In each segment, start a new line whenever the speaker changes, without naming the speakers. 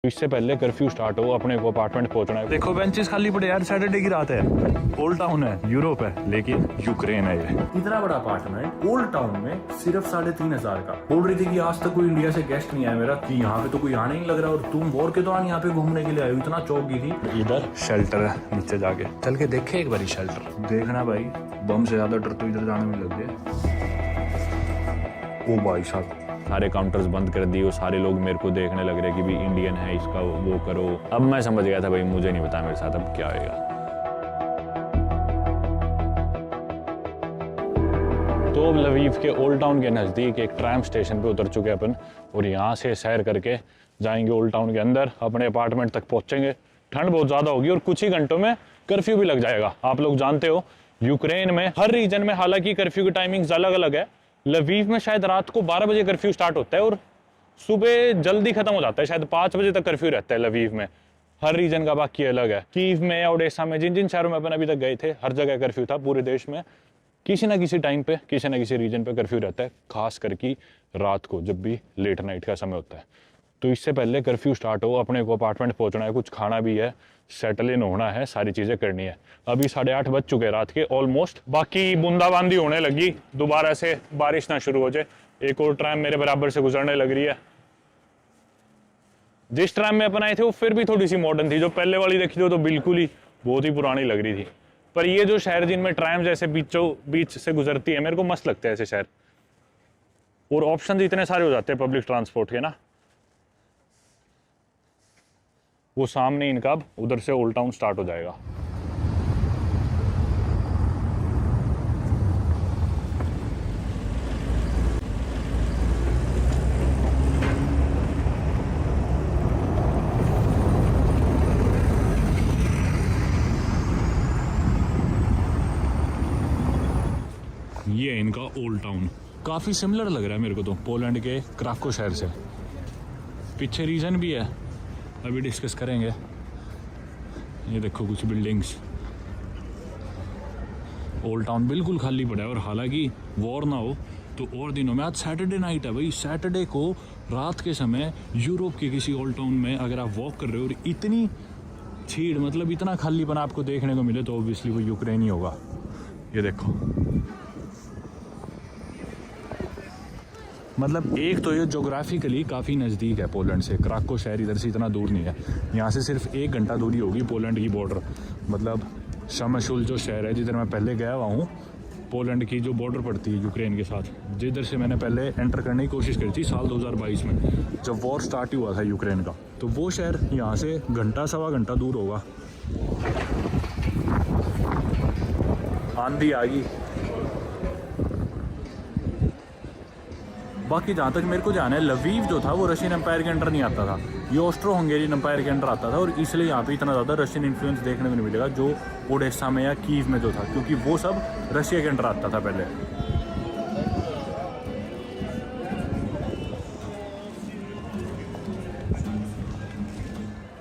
इससे पहले curfew start हो अपने को अपार्टमेंट पहुंचना है। देखो बेंचेस खाली पड़े यार, सैटरडे की रात है, ओल्ड टाउन है, यूरोप है, लेकिन यूक्रेन है ये।
इतना बड़ा अपार्टमेंट ओल्ड टाउन में सिर्फ 3,500 का। बोल रही थी कि आज तक कोई इंडिया से गेस्ट नहीं आया मेरा, कि यहाँ पे तो कोई आने नहीं लग रहा, और तुम बोर के दौरान यहाँ पे घूमने के लिए आए हो, इतना चौक गई थी।
इधर शेल्टर है, नीचे जाके चल के देखे एक बारी शेल्टर। देखना भाई, बम से ज्यादा डर तो इधर जाने में लग गया। ओ भाई साहब, सारे काउंटर्स बंद कर दिए, सारे लोग मेरे को देखने लग रहे कि भी इंडियन है, इसका वो करो। अब मैं समझ गया था भाई, मुझे नहीं पता मेरे साथ अब क्या होएगा। तो अब लवीव के ओल्ड टाउन के नज़दीक एक ट्रैम स्टेशन पे उतर चुके अपन, और यहाँ से सैर करके जाएंगे ओल्ड टाउन के अंदर, अपने अपार्टमेंट तक पहुँचेंगे। ठंड बहुत ज़्यादा होगी और कुछ ही घंटों में कर्फ्यू भी लग जाएगा। आप लोग जानते हो यूक्रेन में हर रीजन में हालांकि कर्फ्यू की टाइमिंग्स अलग अलग है। लवीव में शायद रात को 12 बजे कर्फ्यू स्टार्ट होता है और सुबह जल्दी खत्म हो जाता है, शायद 5 बजे तक कर्फ्यू रहता है लवीव में। हर रीजन का बाकी अलग है। कीव में या ओडेसा में, जिन जिन शहरों में अपन अभी तक गए थे, हर जगह कर्फ्यू था पूरे देश में। किसी ना किसी टाइम पे, किसी ना किसी रीजन पे कर्फ्यू रहता है, खास करके रात को जब भी लेट नाइट का समय होता है। तो इससे पहले कर्फ्यू स्टार्ट हो अपने को अपार्टमेंट पहुंचना है, कुछ खाना भी है, सेटल इन होना है, सारी चीज़ें करनी है। अभी 8:30 बज चुके हैं रात के ऑलमोस्ट। बाकी बूंदाबांदी होने लगी, दोबारा से बारिश ना शुरू हो जाए। एक और ट्रैम मेरे बराबर से गुजरने लग रही है। जिस ट्रैम में अपन आए थे वो फिर भी थोड़ी सी मॉडर्न थी, जो पहले वाली देखी थी तो बिल्कुल ही बहुत ही पुरानी लग रही थी। पर ये जो शहर जिनमें ट्रैम जैसे बीच से गुजरती है, मेरे को मस्त लगते हैं ऐसे शहर, और ऑप्शन इतने सारे हो जाते हैं पब्लिक ट्रांसपोर्ट के ना। वो सामने इनका अब उधर से ओल्ड टाउन स्टार्ट हो जाएगा। ये है इनका ओल्ड टाउन, काफी सिमिलर लग रहा है मेरे को तो पोलैंड के क्राको शहर से। पीछे रीजन भी है, अभी डिस्कस करेंगे। ये देखो कुछ बिल्डिंग्स, ओल्ड टाउन बिल्कुल खाली पड़ा है। और हालांकि वॉर ना हो तो और दिनों में, आज सैटरडे नाइट है भाई, सैटरडे को रात के समय यूरोप के किसी ओल्ड टाउन में अगर आप वॉक कर रहे हो और इतनी छीड़, मतलब इतना खालीपन आपको देखने को मिले, तो ऑब्वियसली वो यूक्रेन ही होगा। ये देखो, मतलब एक तो ये ज्योग्राफिकली काफ़ी नज़दीक है पोलैंड से। क्राको शहर इधर से इतना दूर नहीं है, यहाँ से सिर्फ 1 घंटा दूरी होगी पोलैंड की बॉर्डर। मतलब शमशुल जो शहर है जिधर मैं पहले गया हुआ हूँ, पोलैंड की जो बॉर्डर पड़ती है यूक्रेन के साथ, जिधर से मैंने पहले एंटर करने की कोशिश करी थी साल 2022 में, जब वॉर स्टार्ट हुआ था यूक्रेन का। तो वो शहर यहाँ से घंटा सवा घंटा दूर होगा। आंधी आ गई। बाकी जहाँ तक मेरे को जाना है, लवीव जो था वो रशियन एम्पायर के अंडर नहीं आता था, ये ऑस्ट्रो हंगेरियन एम्पायर के अंडर आता था। और इसलिए यहाँ पे इतना ज़्यादा रशियन इन्फ्लुएंस देखने को नहीं मिलेगा जो ओडेसा में या कीव में जो था, क्योंकि वो सब रशिया के अंडर आता था पहले।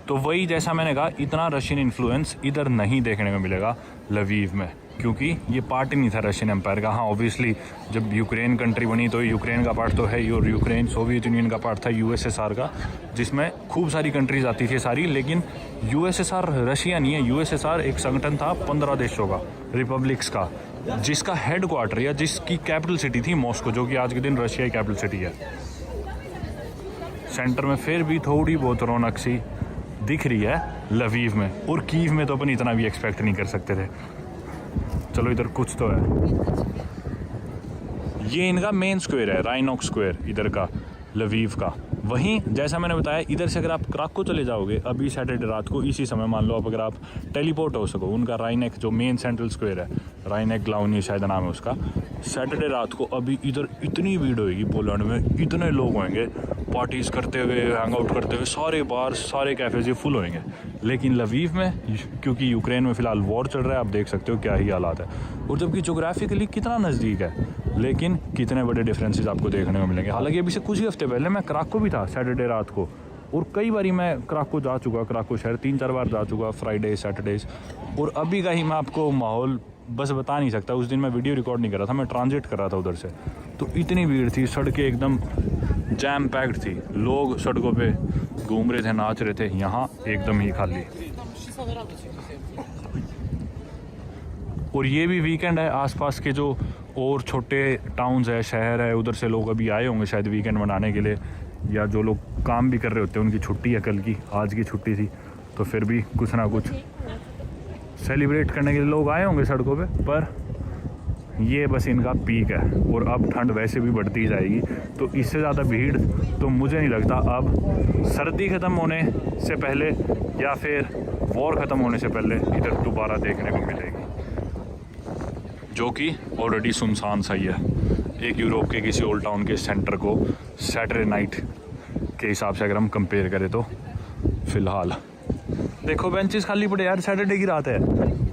तो वही जैसा मैंने कहा, इतना रशियन इन्फ्लुएंस इधर नहीं देखने को मिलेगा लवीव में, क्योंकि ये पार्ट ही नहीं था रशियन एम्पायर का। हाँ ऑब्वियसली जब यूक्रेन कंट्री बनी तो यूक्रेन का पार्ट तो है ही, और यूक्रेन सोवियत यूनियन का पार्ट था यूएसएसआर का, जिसमें खूब सारी कंट्रीज आती थी सारी। लेकिन यूएसएसआर रशिया नहीं है, यूएसएसआर एक संगठन था 15 देशों का, रिपब्लिक्स का, जिसका हेड क्वार्टर या जिसकी कैपिटल सिटी थी मॉस्को, जो कि आज के दिन रशिया की कैपिटल सिटी है। सेंटर में फिर भी थोड़ी बहुत रौनक सी दिख रही है लवीव में, और कीव में तो अपन इतना भी एक्सपेक्ट नहीं कर सकते थे। चलो इधर कुछ तो है। ये इनका मेन स्क्वायर है, राइनॉक स्क्वायर इधर का लवीव का। वहीं जैसा मैंने बताया, इधर से अगर आप क्राको चले जाओगे अभी सैटरडे रात को इसी समय, मान लो अब अगर आप टेलीपोर्ट हो सको, उनका राइनेक जो मेन सेंट्रल स्क्वायर है, राइनेक ग्लाउनी शायद नाम है उसका, सैटरडे रात को अभी इधर इतनी भीड़ होगी पोलैंड में, इतने लोग होंगे पार्टीज करते हुए, हैंग आउट करते हुए, सारे बार सारे कैफेज फुल होंगे। लेकिन लवीव में, क्योंकि यूक्रेन में फ़िलहाल वॉर चल रहा है, आप देख सकते हो क्या ही हालात है। और जबकि जोग्राफिकली कितना नज़दीक है, लेकिन कितने बड़े डिफरेंसेस आपको देखने को मिलेंगे। हालांकि अभी से कुछ ही हफ्ते पहले मैं क्राको भी था सैटरडे रात को, और कई बारी मैं क्राको जा चुका, क्राको शहर 3-4 बार जा चुका, फ्राइडे सैटरडेज। और अभी का ही मैं आपको माहौल बस बता नहीं सकता। उस दिन मैं वीडियो रिकॉर्ड नहीं कर रहा था, मैं ट्रांजिट कर रहा था उधर से, तो इतनी भीड़ थी, सड़कें एकदम जैम पैक्ड थी, लोग सड़कों पे घूम रहे थे, नाच रहे थे। यहाँ एकदम ही खाली। और ये भी वीकेंड है, आसपास के जो और छोटे टाउन्स है, शहर है, उधर से लोग अभी आए होंगे शायद वीकेंड मनाने के लिए, या जो लोग काम भी कर रहे होते हैं उनकी छुट्टी है कल की, आज की छुट्टी थी, तो फिर भी कुछ ना कुछ सेलिब्रेट करने के लिए लोग आए होंगे सड़कों पे। पर ये बस इनका पीक है, और अब ठंड वैसे भी बढ़ती जाएगी, तो इससे ज़्यादा भीड़ तो मुझे नहीं लगता अब सर्दी ख़त्म होने से पहले या फिर वॉर ख़त्म होने से पहले इधर दोबारा देखने को मिलेगी, जो कि ऑलरेडी सुनसान सा ही है। एक यूरोप के किसी ओल्ड टाउन के सेंटर को सैटरडे नाइट के हिसाब से अगर हम कंपेयर करें तो फ़िलहाल देखो बेंचेस खाली पड़े यार। सैटरडे की रात है,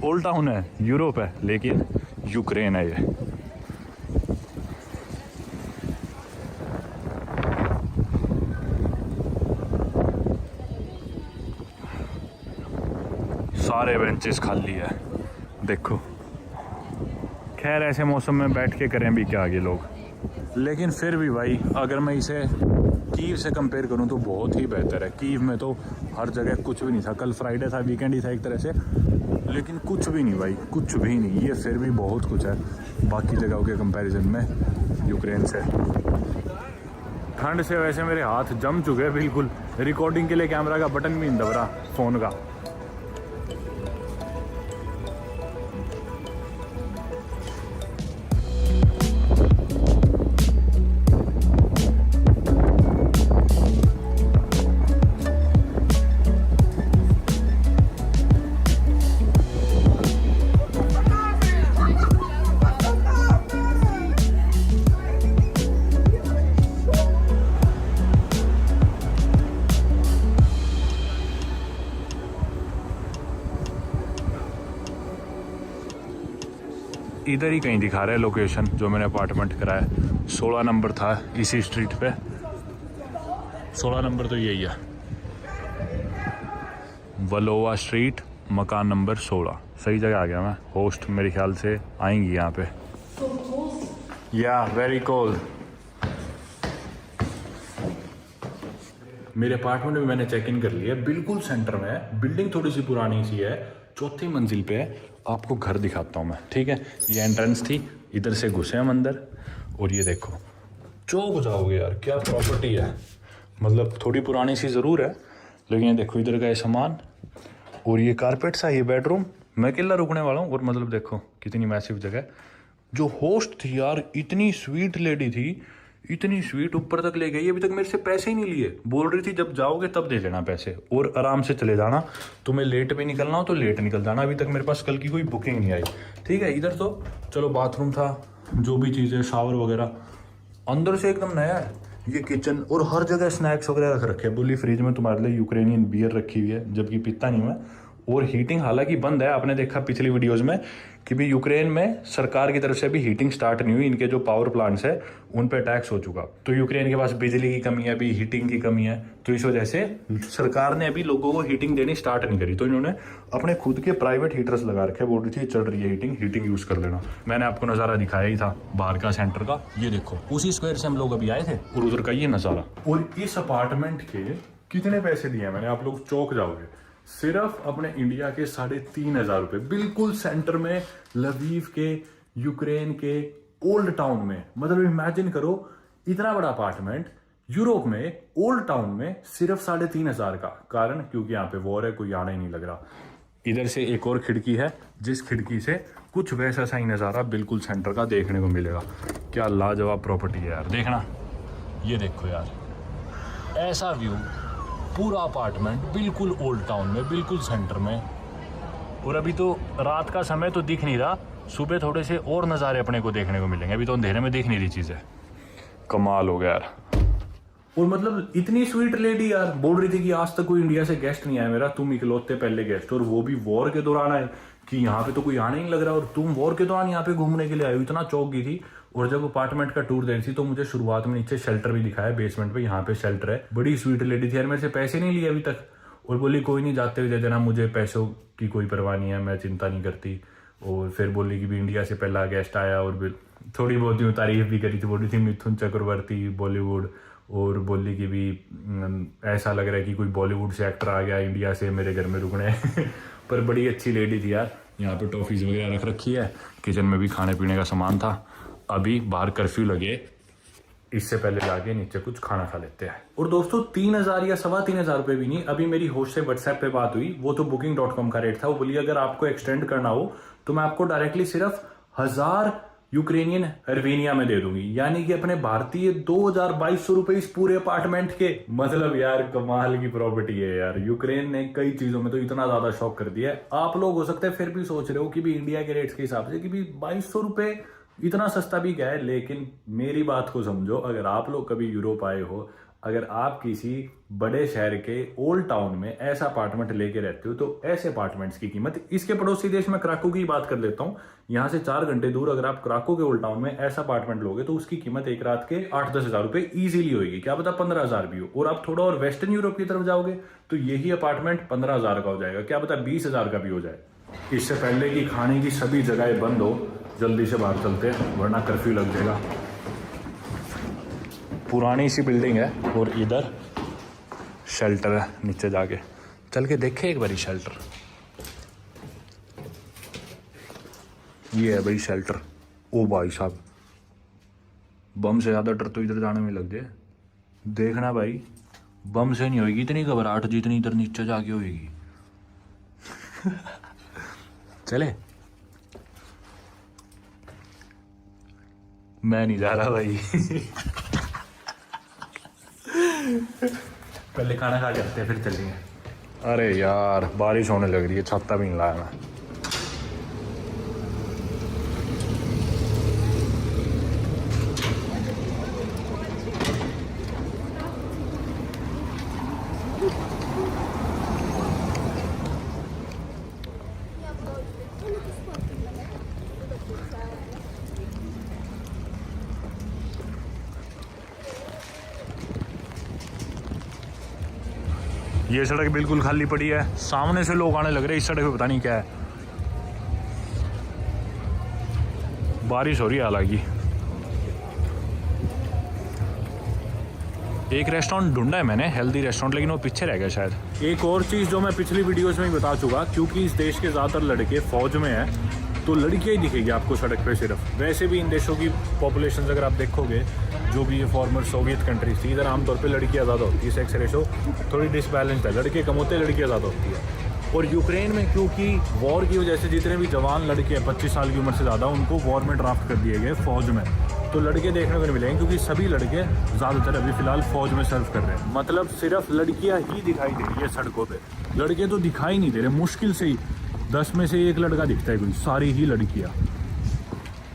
ओल्ड टाउन है, यूरोप है, लेकिन यूक्रेन है ये। सारे बेंचेस खाली है देखो। खैर ऐसे मौसम में बैठ के करें भी क्या आगे लोग, लेकिन फिर भी भाई अगर मैं इसे कीव से कंपेयर करूं तो बहुत ही बेहतर है। कीव में तो हर जगह कुछ भी नहीं था, कल फ्राइडे था, वीकेंड ही था एक तरह से, लेकिन कुछ भी नहीं भाई, कुछ भी नहीं। ये फिर भी बहुत कुछ है बाकी जगहों के कंपैरिजन में यूक्रेन से। ठंड से वैसे मेरे हाथ जम चुके हैं बिल्कुल, रिकॉर्डिंग के लिए कैमरा का बटन भी नहीं दब रहा फ़ोन का। इधर ही कहीं दिखा रहा है लोकेशन जो मैंने अपार्टमेंट कराया, 16 नंबर था इसी स्ट्रीट पे। 16 नंबर तो यही है, वलोवा स्ट्रीट, मकान नंबर 16। सही जगह आ गया मैं। होस्ट मेरे ख्याल से आएंगी यहाँ पे। या वेरी कोल्ड। मेरे अपार्टमेंट में मैंने चेक इन कर लिया, बिल्कुल सेंटर में है। बिल्डिंग थोड़ी सी पुरानी सी है, चौथी मंजिल पे है। आपको घर दिखाता हूँ मैं, ठीक है। ये एंट्रेंस थी, इधर से घुसे हम अंदर, और ये देखो चौक जाओगे यार, क्या प्रॉपर्टी है। मतलब थोड़ी पुरानी सी ज़रूर है, लेकिन ये देखो इधर का ये सामान, और ये कारपेट सा, ये बेडरूम। मैं अकेला रुकने वाला हूँ, और मतलब देखो कितनी मैसिव जगह। जो होस्ट थी यार, इतनी स्वीट लेडी थी, इतनी स्वीट, ऊपर तक ले गई। अभी तक मेरे से पैसे ही नहीं लिए, बोल रही थी जब जाओगे तब दे देना पैसे, और आराम से चले जाना। तुम्हें लेट भी निकलना हो तो लेट निकल जाना। अभी तक मेरे पास कल की कोई बुकिंग नहीं आई, ठीक है। इधर तो चलो बाथरूम था, जो भी चीज़ें, शावर वगैरह, अंदर से एकदम नया है। ये किचन, और हर जगह स्नैक्स वगैरह रख रखे हैं। बोली फ्रिज में तुम्हारे लिए यूक्रेनियन बियर रखी हुई है, जबकि पीता नहीं मैं। और हीटिंग हालांकि बंद है, आपने देखा पिछली वीडियोस में कि भी यूक्रेन में सरकार की तरफ से भी हीटिंग स्टार्ट नहीं हुई। इनके जो पावर प्लांट्स है उन पे टैक्स हो चुका, तो यूक्रेन के पास बिजली की कमी है, अभी हीटिंग की कमी है, तो इस वजह से सरकार ने अभी लोगों को हीटिंग देनी स्टार्ट नहीं करी। तो इन्होंने अपने खुद के प्राइवेट हीटर्स लगा रखे। बोल रही थी चल रही है हीटिंग यूज़ कर लेना। मैंने आपको नज़ारा दिखाया ही था बाहर का सेंटर का, ये देखो उसी स्क्वायर से हम लोग अभी आए थे, और उधर का ये नज़ारा। और इस अपार्टमेंट के कितने पैसे दिए मैंने, आप लोग चौंक जाओगे। सिर्फ अपने इंडिया के 3,500 रुपये, बिल्कुल सेंटर में, लवीव के, यूक्रेन के ओल्ड टाउन में। मतलब इमेजिन करो, इतना बड़ा अपार्टमेंट यूरोप में, ओल्ड टाउन में, सिर्फ 3,500 का। कारण क्योंकि यहाँ पे वॉर है, कोई आना ही नहीं लग रहा। इधर से एक और खिड़की है, जिस खिड़की से कुछ वैसा सा ही नज़ारा बिल्कुल सेंटर का देखने को मिलेगा। क्या लाजवाब प्रॉपर्टी है यार, देखना। ये देखो यार, ऐसा व्यू, पूरा अपार्टमेंट बिल्कुल ओल्ड टाउन में, बिल्कुल सेंटर में। और अभी तो रात का समय तो दिख नहीं रहा, सुबह थोड़े से और नज़ारे अपने को देखने को मिलेंगे। अभी तो अंधेरे में दिख नहीं रही चीज़ें। कमाल हो गया यार। और मतलब इतनी स्वीट लेडी यार, बोल रही थी कि आज तक कोई इंडिया से गेस्ट नहीं आया मेरा, तुम इकलौते पहले गेस्ट, और वो भी वॉर के दौरान आए, कि यहाँ पे तो कोई आने नहीं लग रहा, और तुम वॉर के दौरान यहाँ पे घूमने के लिए आए हो। इतना चौंक गई थी। और जब अपार्टमेंट का टूर दे रही थी तो मुझे शुरुआत में नीचे शेल्टर भी दिखाया, बेसमेंट पे, यहाँ पे शेल्टर है। बड़ी स्वीट लेडी थी यार, मेरे से पैसे नहीं लिए अभी तक, और बोली कोई नहीं, जाते हुए दे देना, मुझे पैसों की कोई परवाह नहीं है, मैं चिंता नहीं करती। और फिर बोली कि भी इंडिया से पहला गेस्ट आया, और थोड़ी बहुत यूँ तारीफ भी करी थी। बोली थी मिथुन चक्रवर्ती बॉलीवुड,
और बोली कि भी ऐसा लग रहा है कि कोई बॉलीवुड से एक्टर आ गया इंडिया से मेरे घर में रुकने पर बड़ी अच्छी लेडी थी यार। यहाँ पे टॉफीज वगैरह रख रखी है, किचन में भी खाने पीने का सामान था। अभी बाहर कर्फ्यू लगे, इससे पहले जाके नीचे कुछ खाना खा लेते हैं। और दोस्तों 3,000 या 3,500 रुपये भी नहीं, अभी मेरी होस्ट से व्हाट्सएप पे बात हुई, वो तो booking.com का रेट था। वो बोली अगर आपको एक्सटेंड करना हो तो मैं आपको डायरेक्टली सिर्फ 1000 यूक्रेनियन अर्वेनिया में दे दूंगी, यानी कि अपने भारतीय 2,200 रुपए इस पूरे अपार्टमेंट के। मतलब यार कमाल की प्रॉपर्टी है यार। यूक्रेन ने कई चीजों में तो इतना ज्यादा शॉक कर दिया है। आप लोग हो सकते हैं फिर भी सोच रहे हो कि भी इंडिया के रेट्स के हिसाब से कि भी 2,200 रुपए इतना सस्ता भी क्या है, लेकिन मेरी बात को समझो। अगर आप लोग कभी यूरोप आए हो, अगर आप किसी बड़े शहर के ओल्ड टाउन में ऐसा अपार्टमेंट लेके रहते हो तो ऐसे अपार्टमेंट्स की कीमत, इसके पड़ोसी देश में क्राको की बात कर लेता हूं, यहां से 4 घंटे दूर अगर आप क्राको के ओल्ड टाउन में ऐसा अपार्टमेंट लोगे तो उसकी कीमत एक रात के 8-10 हजार रुपए इजीली होगी, क्या पता 15,000 भी हो। और आप थोड़ा और वेस्टर्न यूरोप की तरफ जाओगे तो यही अपार्टमेंट 15,000 का हो जाएगा, क्या पता 20,000 का भी हो जाए। इससे पहले कि खाने की सभी जगह बंद हो, जल्दी से बाहर चलते हैं वरना कर्फ्यू लग जाएगा। पुरानी सी बिल्डिंग है और इधर शेल्टर है, नीचे जाके चल के देखे एक बारी शेल्टर। ये है भाई शेल्टर। ओ भाई साहब, बम से ज्यादा डर तो इधर जाने में लग गए। देखना भाई, बम से नहीं होगी इतनी घबराहट जितनी इधर नीचे जाके होगी। चले, मैं नहीं जा रहा भाई। पहले खाना खा के आते हैं फिर चलेंगे। अरे यार बारिश होने लग रही है, छाता भी नहीं लाया मैं। ये सड़क बिल्कुल खाली पड़ी है, सामने से लोग आने लग रहे हैं इस सड़क पे, पता नहीं क्या है। बारिश हो रही है हालांकि। एक रेस्टोरेंट ढूंढा है मैंने, हेल्दी रेस्टोरेंट, लेकिन वो पीछे रह गया शायद। एक और चीज़ जो मैं पिछली वीडियोस में ही बता चुका, क्योंकि इस देश के ज़्यादातर लड़के फौज में हैं तो लड़कियां ही दिखेगी आपको सड़क पे सिर्फ। वैसे भी इन देशों की पॉपुलेशन अगर आप देखोगे, जो भी ये फॉर्मर सोवियत कंट्रीज थी, इधर आमतौर पे लड़कियां ज़्यादा होती है, सेक्स रेशो थोड़ी डिसबैलेंस्ड है, लड़के कम होते हैं लड़कियां ज़्यादा होती है। और यूक्रेन में क्योंकि वॉर की वजह से जितने भी जवान लड़के हैं 25 साल की उम्र से ज़्यादा, उनको वॉर में ड्राफ्ट कर दिए गए फौज में, तो लड़के देखने को नहीं मिलेंगे क्योंकि सभी लड़के ज़्यादातर अभी फिलहाल फौज में सर्व कर रहे हैं। मतलब सिर्फ लड़कियाँ ही दिखाई दे रही है सड़कों पर, लड़के तो दिखाई नहीं दे रहे, मुश्किल से ही 10 में से 1 लड़का दिखता है कोई, सारी ही लड़कियां।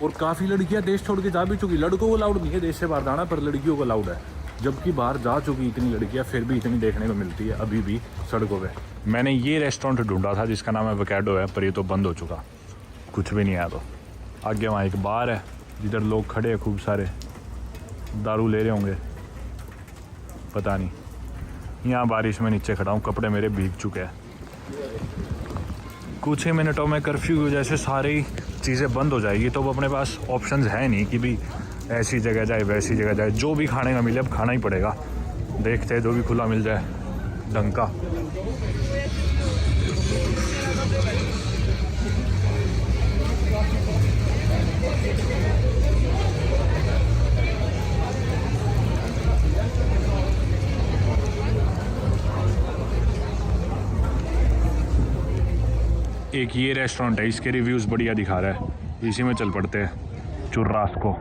और काफ़ी लड़कियां देश छोड़ के जा भी चुकी। लड़कों को अलाउड नहीं है देश से बाहर जाना, पर लड़कियों को अलाउड है। जबकि बाहर जा चुकी इतनी लड़कियां, फिर भी इतनी देखने को मिलती है अभी भी सड़कों पे। मैंने ये रेस्टोरेंट ढूंढा था जिसका नाम एवोकाडो है, पर ये तो बंद हो चुका, कुछ भी नहीं आया। तो आगे वहाँ एक बार है जिधर लोग खड़े हैं खूब सारे, दारू ले रहे होंगे पता नहीं। यहाँ बारिश में नीचे खड़ा हूँ, कपड़े मेरे भीग चुके हैं। कुछ ही मिनटों में कर्फ्यू की वजह से सारी चीज़ें बंद हो जाएगी, तो अब अपने पास ऑप्शंस है नहीं कि भी ऐसी जगह जाए वैसी जगह जाए, जो भी खाने का मिले अब खाना ही पड़ेगा। देखते हैं जो भी खुला मिल जाए ढंग का। एक ये रेस्टोरेंट है, इसके रिव्यूज़ बढ़िया दिखा रहा है, इसी में चल पड़ते हैं। चुर्रास्को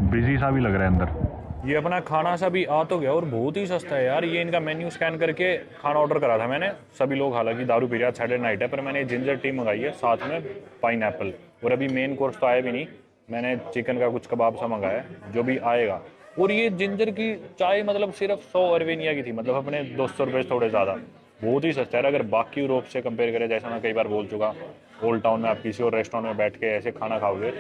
बिजी सा भी लग रहा है अंदर। ये अपना खाना सा भी आ तो गया और बहुत ही सस्ता है यार। ये इनका मेन्यू स्कैन करके खाना ऑर्डर करा था मैंने। सभी लोग हालांकि दारू पी रहा है, सैटरडे नाइट है, पर मैंने जिंजर टी मंगाई है, साथ में पाइनएप्पल। और अभी मेन कोर्स तो आया भी नहीं, मैंने चिकन का कुछ कबाब सा मंगाया है जो भी आएगा। और ये जिंजर की चाय मतलब सिर्फ 100 अर्वेनिया की थी, मतलब अपने 200 रुपये थोड़े ज़्यादा, बहुत ही सस्ता है। अगर बाकी यूरोप से कंपेयर करें, जैसा मैं कई बार बोल चुका, ओल्ड टाउन में आप किसी और रेस्टोरेंट में बैठ के ऐसे खाना खाओगे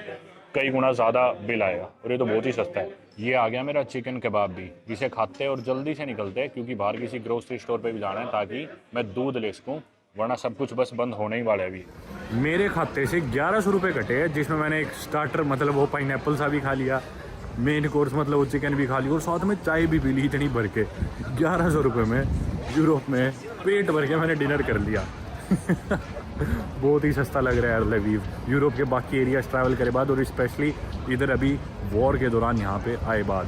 कई गुना ज़्यादा बिल आएगा, और ये तो बहुत ही सस्ता है। ये आ गया मेरा चिकन कबाब भी, जिसे खाते हैं और जल्दी से निकलते हैं क्योंकि बाहर किसी ग्रोसरी स्टोर पे भी जाना है ताकि मैं दूध ले सकूँ, वरना सब कुछ बस बंद होने ही वाला है अभी। मेरे खाते से 1100 रुपये कटे हैं, जिसमें मैंने एक स्टार्टर मतलब वो पाइनएप्पल सा भी खा लिया,
मेन कोर्स मतलब वो चिकन भी खा ली और साथ में चाय भी पी ली इतनी भर के। 1100 रुपये में यूरोप में पेट भर के मैंने डिनर कर लिया। बहुत ही सस्ता लग रहा है लवीव। यूरोप के बाकी एरियाज ट्रैवल करे बाद और स्पेशली इधर अभी वॉर के दौरान यहाँ पे आए बाद,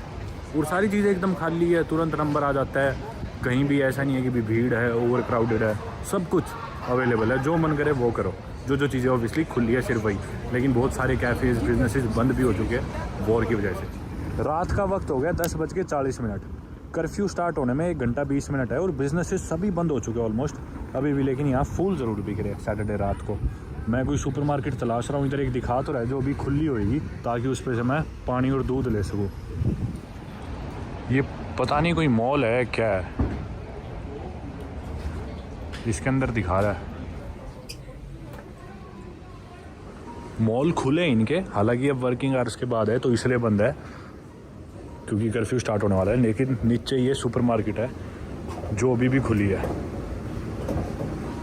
और सारी चीज़ें एकदम खाली है, तुरंत नंबर आ जाता है। कहीं भी ऐसा नहीं है कि भी भीड़ है, ओवर क्राउडेड है, सब कुछ अवेलेबल है, जो मन करे वो करो। जो चीज़ें ऑब्वियसली खुली है सिर्फ वही, लेकिन बहुत सारे कैफ़ेज़ बिजनेसेस बंद भी हो चुके हैं वॉर की वजह से। रात का वक्त हो गया 10:40, कर्फ्यू स्टार्ट होने में 1 घंटा 20 मिनट है और बिजनेसेस सभी बंद हो चुके हैं ऑलमोस्ट अभी भी, लेकिन यहाँ फूल ज़रूर बिक रहे हैं सैटरडे रात को। मैं कोई सुपरमार्केट तलाश रहा हूँ, इधर एक दिखा तो रहा है जो अभी खुली होएगी ताकि उस पर से मैं पानी और दूध ले सकूँ। ये पता नहीं कोई मॉल है क्या है, इसके अंदर दिखा रहा है। मॉल खुले इनके, हालांकि अब वर्किंग आवर्स के बाद है तो इसलिए बंद है क्योंकि कर्फ्यू स्टार्ट होने वाला है, लेकिन नीचे ये सुपरमार्केट है जो अभी भी खुली है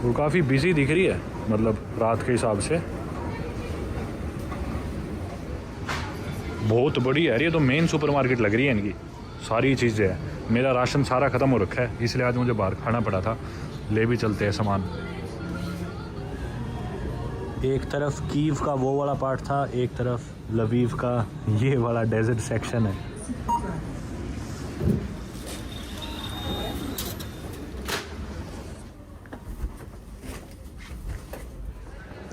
वो काफ़ी बिजी दिख रही है, मतलब रात के हिसाब से बहुत बड़ी है। ये तो मेन सुपरमार्केट लग रही है इनकी, सारी चीज़ें हैं। मेरा राशन सारा ख़त्म हो रखा है इसलिए आज मुझे बाहर खाना पड़ा था। ले भी चलते हैं सामान। एक तरफ कीव का वो वाला पार्ट था, एक तरफ लवीव का ये वाला डेजर्ट सेक्शन है।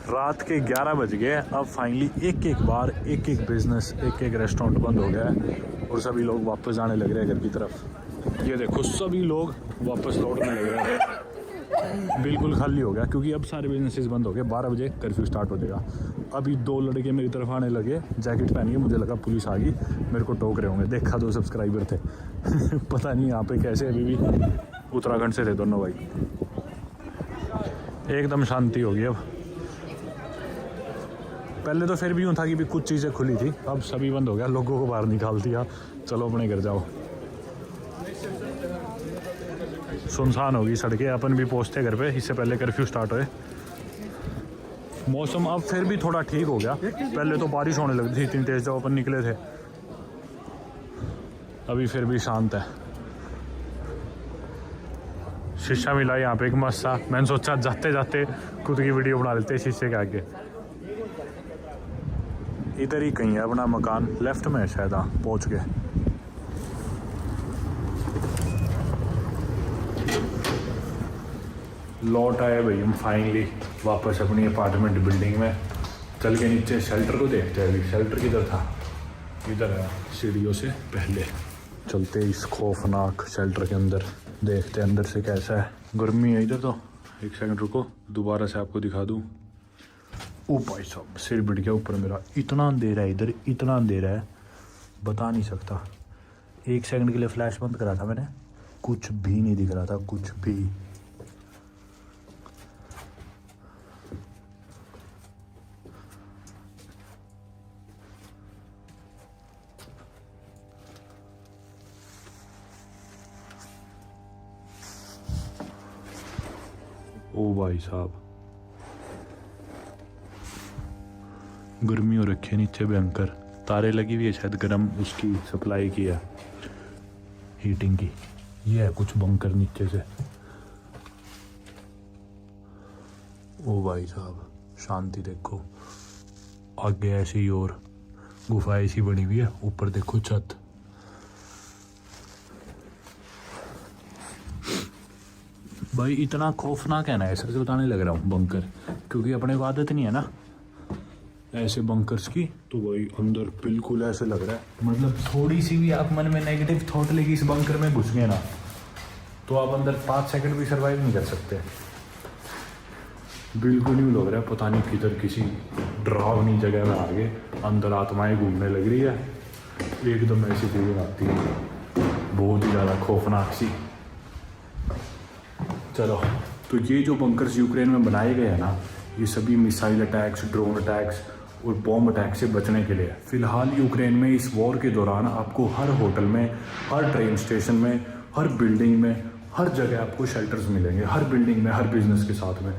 रात के 11 बज गए। अब फाइनली एक एक बार एक एक बिजनेस एक एक रेस्टोरेंट बंद हो गया है और सभी लोग वापस जाने लग रहे हैं घर की तरफ। ये देखो सभी लोग वापस लौटने लग रहे हैं, बिल्कुल खाली हो गया क्योंकि अब सारे बिजनेसेस बंद हो गए। 12 बजे कर्फ्यू स्टार्ट हो जाएगा। अभी 2 लड़के मेरी तरफ आने लगे जैकेट पहन के, मुझे लगा पुलिस आ गई, मेरे को टोक रहे होंगे। देखा 2 सब्सक्राइबर थे। पता नहीं यहाँ पे कैसे, अभी भी उत्तराखंड से थे दोनों भाई। एकदम शांति होगी अब। पहले तो फिर भी यूँ था कि भी कुछ चीज़ें खुली थी, अब सभी बंद हो गया, लोगों को बाहर निकाल दिया, चलो अपने घर जाओ। सुनसान होगी सड़कें, अपन भी पहुँचते घर पे इससे पहले कर्फ्यू स्टार्ट हुए। मौसम अब फिर भी थोड़ा ठीक हो गया, पहले तो बारिश होने लगी थी इतनी तेज़ जब अपन निकले थे, अभी फिर भी शांत है। शीशा मिला यहाँ पे एक मस्त सा, मैंने सोचा जाते जाते खुद की वीडियो बना लेते शीशे के आगे। इधर ही कहीं है अपना मकान, लेफ्ट में शायद। हाँ पहुँच गए। लौट आए भाई हम फाइनली वापस अपनी अपार्टमेंट बिल्डिंग में। चल के नीचे शेल्टर को देखते हैं। अभी शेल्टर किधर था? इधर है, सीढ़ियों से पहले चलते इस खौफनाक शेल्टर के अंदर, देखते हैं अंदर से कैसा है। गर्मी है इधर तो। एक सेकंड रुको, दोबारा से आपको दिखा दूँ। ओ भाई साहब सिर बिड़ गया ऊपर मेरा, इतना अंधेरा है इधर, इतना अंधेरा है बता नहीं सकता। 1 सेकंड के लिए फ्लैश बंद करा था मैंने, कुछ भी नहीं दिख रहा था, कुछ भी। ओ भाई साहब गर्मी हो रखी है नीचे भयंकर। तारे लगी हुई है, शायद गर्म उसकी सप्लाई की है, हीटिंग की। ये है कुछ बंकर नीचे से। ओ भाई साहब शांति देखो, आगे ऐसी ही और गुफा ऐसी बनी हुई है, ऊपर देखो छत। भाई इतना खौफनाक है ना, ऐसे से बताने लग रहा हूँ बंकर, क्योंकि अपने को आदत नहीं है ना ऐसे बंकर्स की। तो भाई अंदर बिल्कुल ऐसे लग रहा है, मतलब थोड़ी सी भी आप मन में नेगेटिव थॉट लेके इस बंकर में घुस गए ना तो आप अंदर 5 सेकंड भी सर्वाइव नहीं कर सकते। बिल्कुल नहीं लग रहा है, पता नहीं किधर किसी डरावनी जगह में आगे अंदर आत्माएं घूमने लग रही है। एकदम ऐसी फीलिंग आती है, बहुत ही ज़्यादा खौफनाक सी। चलो, तो ये जो बंकर्स यूक्रेन में बनाए गए हैं ना, ये सभी मिसाइल अटैक्स, ड्रोन अटैक्स और बॉम्ब अटैक से बचने के लिए। फिलहाल यूक्रेन में इस वॉर के दौरान आपको हर होटल में, हर ट्रेन स्टेशन में, हर बिल्डिंग में, हर जगह आपको शेल्टर्स मिलेंगे, हर बिल्डिंग में, हर बिजनेस के साथ में।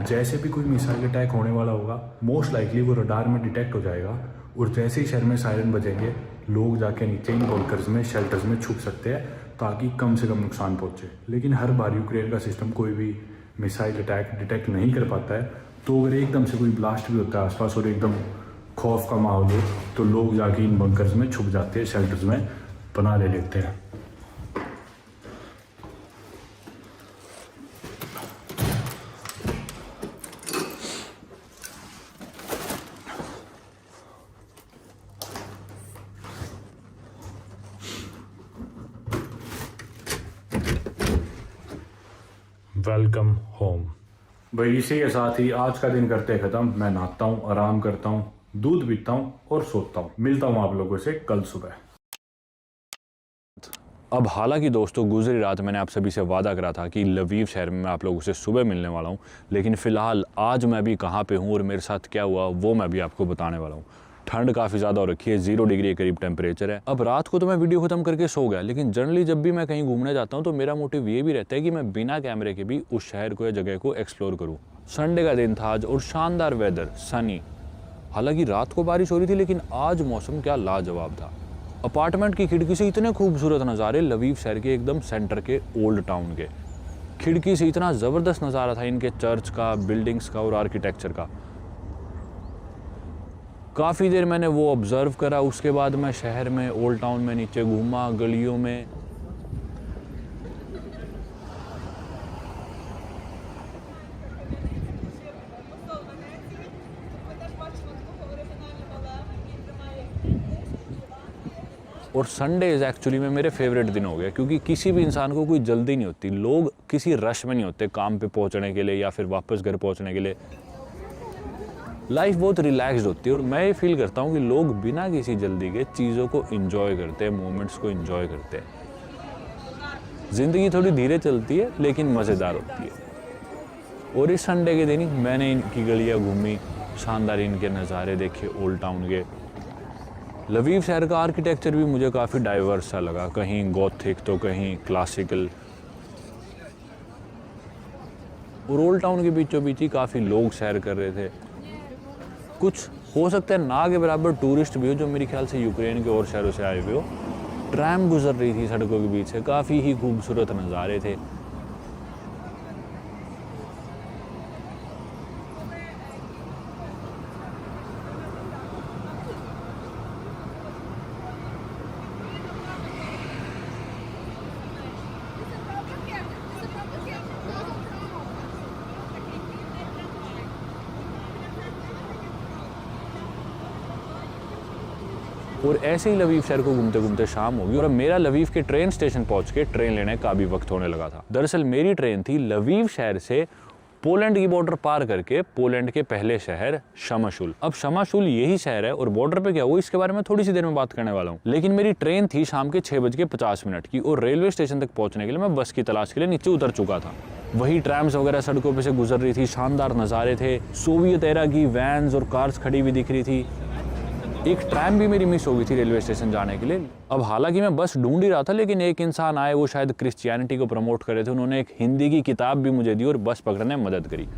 जैसे भी कोई मिसाइल अटैक होने वाला होगा, मोस्ट लाइकली वो रडार में डिटेक्ट हो जाएगा और जैसे ही शहर में सायरन बजेंगे
लोग जाके नीचे इन बंकर्स में, शेल्टर्स में छुप सकते हैं ताकि कम से कम नुकसान पहुँचे। लेकिन हर बार यूक्रेन का सिस्टम कोई भी मिसाइल अटैक डिटेक्ट नहीं कर पाता है, तो अगर एकदम से कोई ब्लास्ट भी होता है आसपास और एकदम खौफ का माहौल हो तो लोग जाके इन बंकर्स में छुप जाते हैं, शेल्टर्स में पनाह ले लेते हैं। Welcome home. भाई इसी के साथ ही आज का दिन करते हैं ख़त्म। मैं नहाता हूँ, आराम करता हूँ, दूध पीता हूँ और सोता हूँ। मिलता हूँ आप लोगों से कल सुबह।
अब हालांकि दोस्तों गुजरी रात मैंने आप सभी से वादा करा था कि लवीव शहर में मैं आप लोगों से सुबह मिलने वाला हूँ, लेकिन फ़िलहाल आज मैं भी कहाँ पे हूँ और मेरे साथ क्या हुआ वो मैं भी आपको बताने वाला हूँ। ठंड काफ़ी ज़्यादा हो रखी है, 0 डिग्री के करीब टेम्परेचर है। अब रात को तो मैं वीडियो ख़त्म करके सो गया, लेकिन जनरली जब भी मैं कहीं घूमने जाता हूँ तो मेरा मोटिव ये भी रहता है कि मैं बिना कैमरे के भी उस शहर को या जगह को एक्सप्लोर करूँ। संडे का दिन था आज और शानदार वेदर, सनी। हालांकि रात को बारिश हो रही थी, लेकिन आज मौसम क्या लाजवाब था। अपार्टमेंट की खिड़की से इतने खूबसूरत नज़ारे लवीव शहर के एकदम सेंटर के ओल्ड टाउन के। खिड़की से इतना ज़बरदस्त नज़ारा था इनके चर्च का, बिल्डिंग्स का और आर्किटेक्चर का। काफ़ी देर मैंने वो ऑब्ज़र्व करा। उसके बाद मैं शहर में, ओल्ड टाउन में नीचे घूमा, गलियों में। और संडेज एक्चुअली में मेरे फेवरेट दिन हो गए, क्योंकि किसी भी इंसान को कोई जल्दी नहीं होती। लोग किसी रश में नहीं होते काम पे पहुंचने के लिए या फिर वापस घर पहुंचने के लिए। लाइफ बहुत रिलैक्स्ड होती है और मैं ये फील करता हूँ कि लोग बिना किसी जल्दी के चीज़ों को एंजॉय करते हैं, मोमेंट्स को एंजॉय करते हैं। ज़िंदगी थोड़ी धीरे चलती है लेकिन मज़ेदार होती है। और इस संडे के दिन ही मैंने इनकी गलियाँ घूमी, शानदार इनके नज़ारे देखे ओल्ड टाउन के। लवीव शहर का आर्किटेक्चर भी मुझे काफ़ी डाइवर्स सा लगा, कहीं गॉथिक तो कहीं क्लासिकल। और ओल्ड टाउन के बीचों बीच ही काफ़ी लोग सैर कर रहे थे। कुछ हो सकता है ना के बराबर टूरिस्ट भी हो, जो मेरे ख्याल से यूक्रेन के और शहरों से आए हुए हो। ट्रैम गुजर रही थी सड़कों के बीच से, काफ़ी ही खूबसूरत नज़ारे थे। और ऐसे ही लवीव शहर को घूमते घूमते शाम होगी और अब मेरा लवीव के ट्रेन स्टेशन पहुंच के ट्रेन लेने का भी वक्त होने लगा था। दरअसल मेरी ट्रेन थी लवीव शहर से पोलैंड की बॉर्डर पार करके पोलैंड के पहले शहर शमाशुल। अब शमाशुल यही शहर है और बॉर्डर पे क्या हुआ इसके बारे में थोड़ी सी देर में बात करने वाला हूँ। लेकिन मेरी ट्रेन थी शाम के 6:50 की और रेलवे स्टेशन तक पहुंचने के लिए मैं बस की तलाश के लिए नीचे उतर चुका था। वही ट्रैम्स वगैरह सड़कों पे से गुजर रही थी, शानदार नज़ारे थे। सोवियत एरा की वैन्स और कार्स खड़ी हुई दिख रही थी। एक ट्रैम भी मेरी मिस हो गई थी रेलवे स्टेशन जाने के लिए। अब हालांकि मैं बस ढूंढ ही रहा था, लेकिन एक इंसान आए, वो शायद क्रिश्चियनिटी को प्रमोट कर रहे थे। उन्होंने एक हिंदी की किताब भी मुझे दी और बस पकड़ने में मदद करी।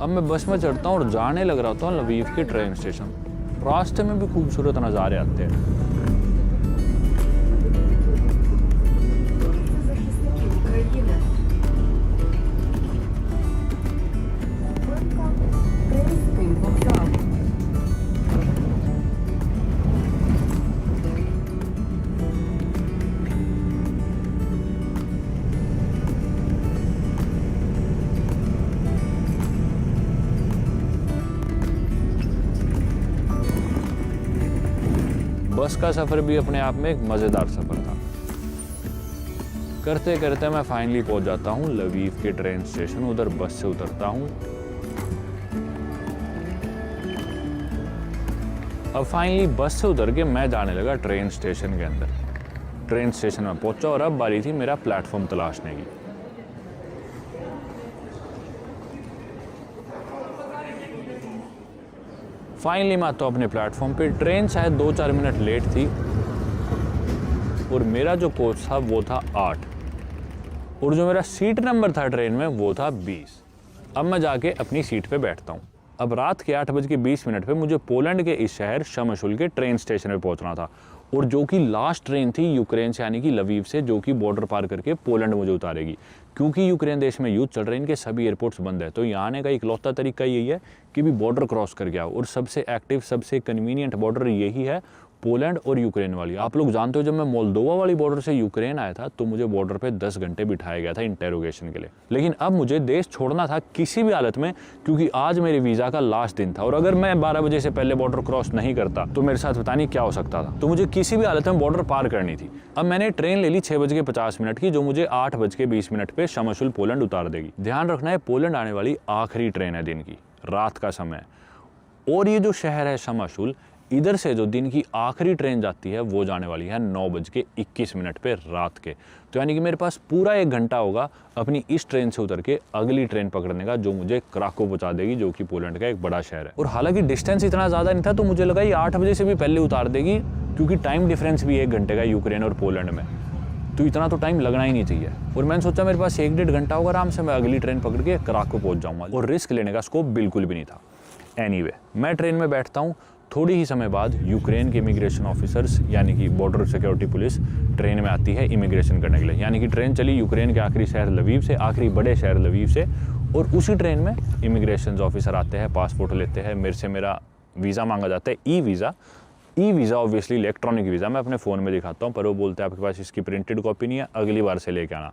अब मैं बस में चढ़ता हूँ और जाने लग रहा था लवीव के ट्रेन स्टेशन। रास्ते में भी खूबसूरत नज़ारे आते हैं। बस का सफ़र भी अपने आप में एक मज़ेदार सफ़र था। करते करते मैं फाइनली पहुंच जाता हूं लवीव के ट्रेन स्टेशन। उधर बस से उतरता हूं। अब फाइनली बस से उतर के मैं जाने लगा ट्रेन स्टेशन के अंदर। ट्रेन स्टेशन में पहुंचा और अब बारी थी मेरा प्लेटफॉर्म तलाशने की। फाइनली मैं तो अपने प्लेटफॉर्म पे। ट्रेन शायद 2-4 मिनट लेट थी और मेरा जो कोच था वो था 8 और जो मेरा सीट नंबर था ट्रेन में वो था 20। अब मैं जाके अपनी सीट पे बैठता हूँ। अब रात के 8:20 पे मुझे पोलैंड के इस शहर शमाशुल के ट्रेन स्टेशन पे पहुँचना था और जो कि लास्ट ट्रेन थी यूक्रेन से, यानी कि लवीव से, जो कि बॉर्डर पार करके पोलैंड मुझे उतारेगी। क्योंकि यूक्रेन देश में युद्ध चल रहे हैं, इनके सभी एयरपोर्ट्स बंद है, तो यहाँ आने का इकलौता तरीका यही है कि भी बॉर्डर क्रॉस करके आओ। और सबसे एक्टिव, सबसे कन्वीनियंट बॉर्डर यही है, पोलैंड और यूक्रेन वाली। आप लोग जानते हो जब मैं मोल्दोवा वाली बॉर्डर से यूक्रेन आया था तो मुझे बॉर्डर पे 10 घंटे बिठाया गया था इंटेरोगेशन के लिए। लेकिन अब मुझे देश छोड़ना था किसी भी हालत में, क्योंकि आज मेरे वीज़ा का लास्ट दिन था और अगर मैं 12 बजे से पहले बॉर्डर क्रॉस नहीं करता तो मेरे साथ पता नहीं क्या हो सकता था। तो मुझे किसी भी हालत में बॉर्डर पार करनी थी। अब मैंने ट्रेन ले ली 6:50 की, जो मुझे 8:20 पे शमशुल पोलैंड उतार देगी। ध्यान रखना है, पोलैंड आने वाली आखिरी ट्रेन है दिन की, रात का समय। और ये जो शहर है शमशुल, इधर से जो दिन की आखिरी ट्रेन जाती है वो जाने वाली है 9:21 पे रात के। तो यानी कि मेरे पास पूरा 1 घंटा होगा अपनी इस ट्रेन से उतर के अगली ट्रेन पकड़ने का, जो मुझे क्राको पहुंचा देगी, जो कि पोलैंड का एक बड़ा शहर है। और हालांकि डिस्टेंस इतना ज़्यादा नहीं था, तो मुझे लगा ये 8 बजे से भी पहले उतार देगी, क्योंकि टाइम डिफरेंस भी 1 घंटे का यूक्रेन और पोलैंड में, तो इतना तो टाइम लगना ही नहीं चाहिए। और मैंने सोचा मेरे पास 1-1.5 घंटा होगा, आराम से मैं अगली ट्रेन पकड़ के क्राको पहुँच जाऊँगा, और रिस्क लेने का स्कोप बिल्कुल भी नहीं था। एनीवे, मैं ट्रेन में बैठता हूँ। थोड़ी ही समय बाद यूक्रेन के इमिग्रेशन ऑफिसर्स, यानी कि बॉर्डर सिक्योरिटी पुलिस, ट्रेन में आती है इमिग्रेशन करने के लिए। यानी कि ट्रेन चली यूक्रेन के आखिरी शहर लवीव से, आखिरी बड़े शहर लवीव से, और उसी ट्रेन में इमिग्रेशन ऑफिसर आते हैं, पासपोर्ट लेते हैं, मेरे से मेरा वीज़ा मांगा जाता है, e visa obviously electronic visa, मैं अपने फ़ोन में दिखाता हूँ, पर वो बोलते हैं आपके पास इसकी प्रिंटेड कॉपी नहीं है, अगली बार से लेके आना।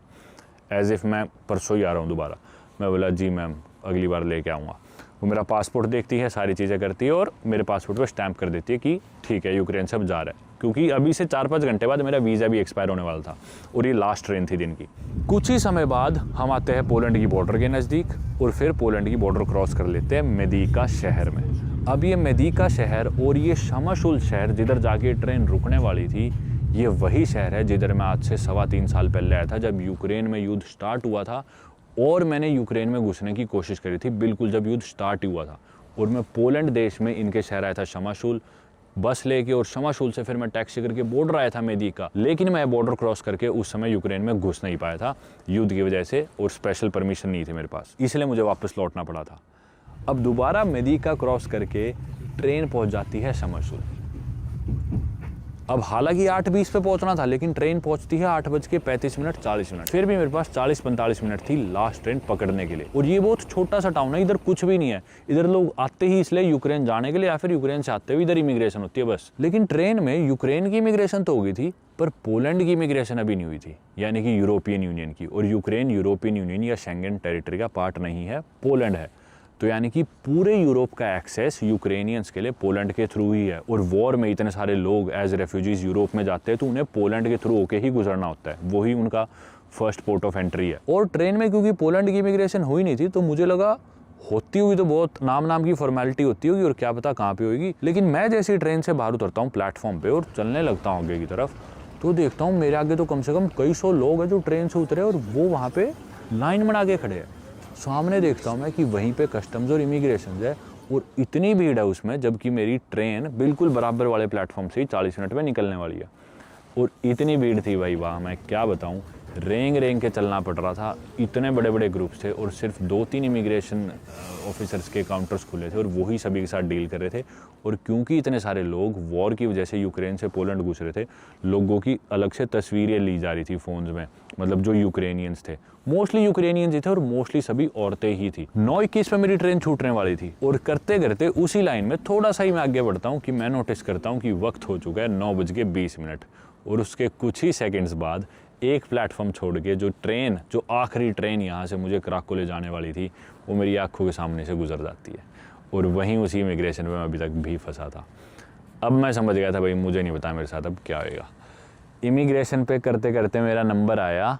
एज़ इफ़ मैं परसों ही आ रहा हूँ दोबारा। मैं बोला जी मैम, अगली बार लेके आऊँगा। वो मेरा पासपोर्ट देखती है, सारी चीज़ें करती है और मेरे पासपोर्ट पे स्टैंप कर देती है कि ठीक है यूक्रेन से अब जा रहा है, क्योंकि अभी से 4-5 घंटे बाद मेरा वीज़ा भी एक्सपायर होने वाला था और ये लास्ट ट्रेन थी दिन की। कुछ ही समय बाद हम आते हैं पोलैंड की बॉर्डर के नज़दीक और फिर पोलैंड की बॉर्डर क्रॉस कर लेते हैं मेदिका शहर में। अब ये मेदिका शहर और ये शमशुल शहर जिधर जाके ट्रेन रुकने वाली थी, ये वही शहर है जिधर मैं आज से 3.25 साल पहले आया था, जब यूक्रेन में युद्ध स्टार्ट हुआ था और मैंने यूक्रेन में घुसने की कोशिश करी थी, बिल्कुल जब युद्ध स्टार्ट हुआ था। और मैं पोलैंड देश में इनके शहर आया था शमशुल, बस लेके, और शमशुल से फिर मैं टैक्सी करके बॉर्डर आया था मेदिका। लेकिन मैं बॉर्डर क्रॉस करके उस समय यूक्रेन में घुस नहीं पाया था युद्ध की वजह से, और स्पेशल परमिशन नहीं थी मेरे पास, इसलिए मुझे वापस लौटना पड़ा था। अब दोबारा मेदिका क्रॉस करके ट्रेन पहुँच जाती है शमशुल। अब हालांकि 8:20 पे पहुंचना था, लेकिन ट्रेन पहुंचती है 8:35 40 मिनट। फिर भी मेरे पास 40-45 मिनट थी लास्ट ट्रेन पकड़ने के लिए। और ये बहुत छोटा सा टाउन है, इधर कुछ भी नहीं है। इधर लोग आते ही इसलिए यूक्रेन जाने के लिए, या फिर यूक्रेन से आते हुए इधर इमिग्रेशन होती है बस। लेकिन ट्रेन में यूक्रेन की इमिग्रेशन तो हो गई थी, पर पोलैंड की इमिग्रेशन अभी नहीं हुई थी, यानी कि यूरोपियन यूनियन की। और यूक्रेन यूरोपियन यूनियन या शेंगन टेरिटरी का पार्ट नहीं है, पोलैंड है। तो यानी कि पूरे यूरोप का एक्सेस यूक्रेनियंस के लिए पोलैंड के थ्रू ही है। और वॉर में इतने सारे लोग एज रेफ्यूजीज यूरोप में जाते हैं, तो उन्हें पोलैंड के थ्रू होके ही गुजरना होता है, वही उनका फर्स्ट पोर्ट ऑफ एंट्री है। और ट्रेन में क्योंकि पोलैंड की इमिग्रेशन हुई नहीं थी, तो मुझे लगा होती हुई तो बहुत नाम की फॉर्मेलिटी होती होगी और क्या पता कहाँ पे होगी। लेकिन मैं जैसे ट्रेन से बाहर उतरता हूँ प्लेटफॉर्म पे और चलने लगता हूँ आगे की तरफ, तो देखता हूँ मेरे आगे तो कम से कम कई सौ लोग हैं जो ट्रेन से उतरे और वो वहाँ पे लाइन बना के खड़े हैं। सामने देखता हूँ मैं कि वहीं पे कस्टम्स और इमिग्रेशन है, और इतनी भीड़ है उसमें, जबकि मेरी ट्रेन बिल्कुल बराबर वाले प्लेटफॉर्म से ही 40 मिनट में निकलने वाली है। और इतनी भीड़ थी भाई वहाँ, मैं क्या बताऊँ, रेंग के चलना पड़ रहा था। इतने बड़े बड़े ग्रुप थे और सिर्फ 2-3 इमिग्रेशन ऑफिसर्स के काउंटर्स खुले थे और वही सभी के साथ डील कर रहे थे। और क्योंकि इतने सारे लोग वॉर की वजह से यूक्रेन से पोलैंड घुस रहे थे, लोगों की अलग से तस्वीरें ली जा रही थी फ़ोन्स में, मतलब जो यूक्रेनियंस थे, मोस्टली यूक्रेनियंस ही थे और मोस्टली सभी औरतें ही थी। 9:21 पे मेरी ट्रेन छूटने वाली थी और करते करते उसी लाइन में थोड़ा सा ही मैं आगे बढ़ता हूँ कि मैं नोटिस करता हूँ कि वक्त हो चुका है 9:20 और उसके कुछ ही सेकेंड्स बाद एक प्लेटफॉर्म छोड़ के जो आखिरी ट्रेन यहाँ से मुझे क्राको ले जाने वाली थी, वो मेरी आंखों के सामने से गुजर जाती है। और वहीं उसी इमिग्रेशन में मैं अभी तक भी फंसा था। अब मैं समझ गया था भाई मुझे नहीं पता मेरे साथ अब क्या होएगा। इमिग्रेशन पे करते करते मेरा नंबर आया